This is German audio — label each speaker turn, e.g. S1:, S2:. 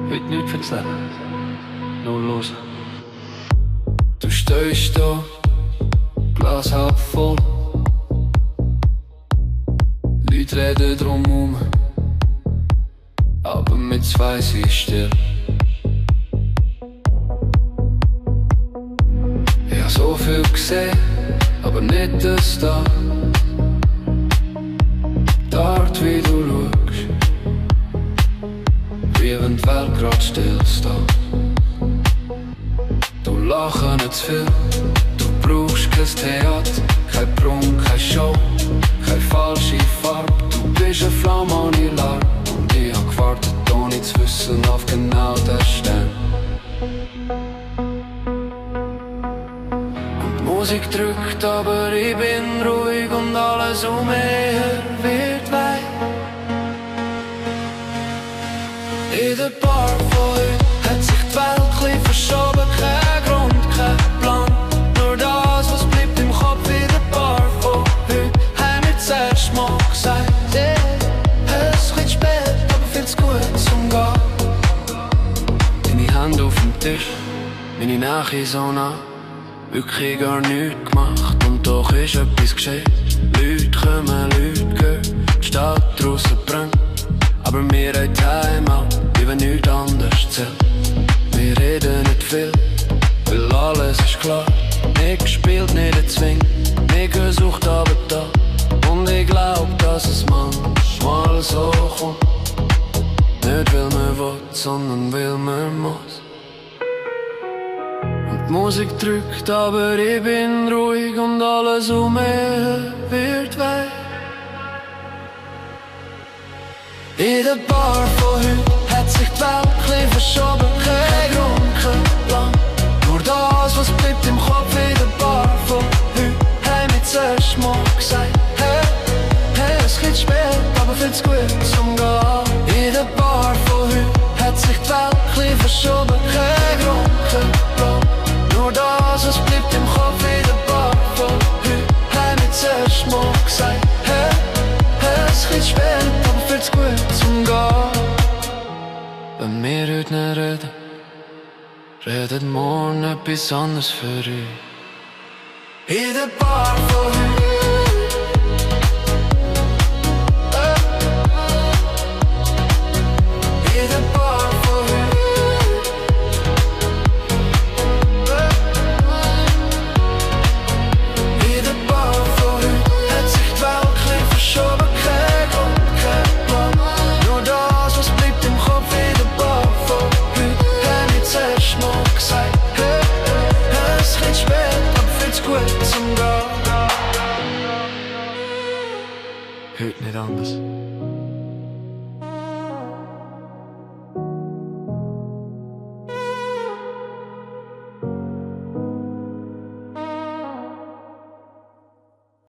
S1: Heute nichts erzählen, nur los. Du stehst da, Glas halb voll. Leute reden drumherum, aber mit zwei sind still. Ich hab so viel gesehen, aber nicht das da. Dort wie du schaust, wie wenn die Welt grad still steht. Du lachst nicht zu viel, du brauchst kein Theater, kein Prunk, keine Show, keine falsche Farbe. Du bist eine Flamme ohne Larm und ich hab gewartet, ohne zu wissen auf genau den Stern. Und die Musik drückt, aber ich bin ruhig und alles um mich her wird weich. In der Bar von heute hat sich die Welt chli verschoben, kein Grund, kein Plan. Nur das, was bleibt im Kopf in der Bar von heute, haben wir zuerst mal gesagt. Yeah, es ist ein spät, aber viel zu gut zum Gehen. Deine Hände auf dem Tisch, meine Nähe so nah, wirklich gar nichts gemacht und doch ist etwas geschehen. Leute kommen, Leute gehen, die Stadt draussen brennt, aber wir haben Timeout, wie wenn nichts anderes zählt. Wir reden nicht viel, weil alles ist klar. Nicht gespielt, nicht erzwingt, nicht gesucht, aber da. Und ich glaub, dass es manchmal so kommt. Nicht weil man will, sondern weil man muss. Und die Musik drückt, aber ich bin ruhig und alles um mich her wird weich. In der Bar von heute hat sich die Welt chli verschoben, kein Grund, kein Plan. Nur das, was bleibt im Kopf in der Bar von heute, haben wir zuerst mal gesagt. Hey, hey, es geht spät, aber viel zu gut zum Gehen. In der Bar von heute hat sich die Welt chli verschoben, kein Grund, kein Plan. Nur das, was bleibt im Kopf in der Bar von heute, haben wir zuerst mal gesagt. Hey, hey, es geht spät, aber viel zu gut zum Gehen. Wenn wir heute nicht reden, redet morgen etwas anderes für euch. In der Bar von heute. In der Bar von heute. In der Bar von heute hat sich die Welt chli verschoben, kein Grund, kein Plan. Nur das, was bleibt im Kopf in der Bar von heute, haben wir zuerst mal gesagt. Hey, hey, es geht spät, aber viel zu gut zum Gehen. Heute nicht anders.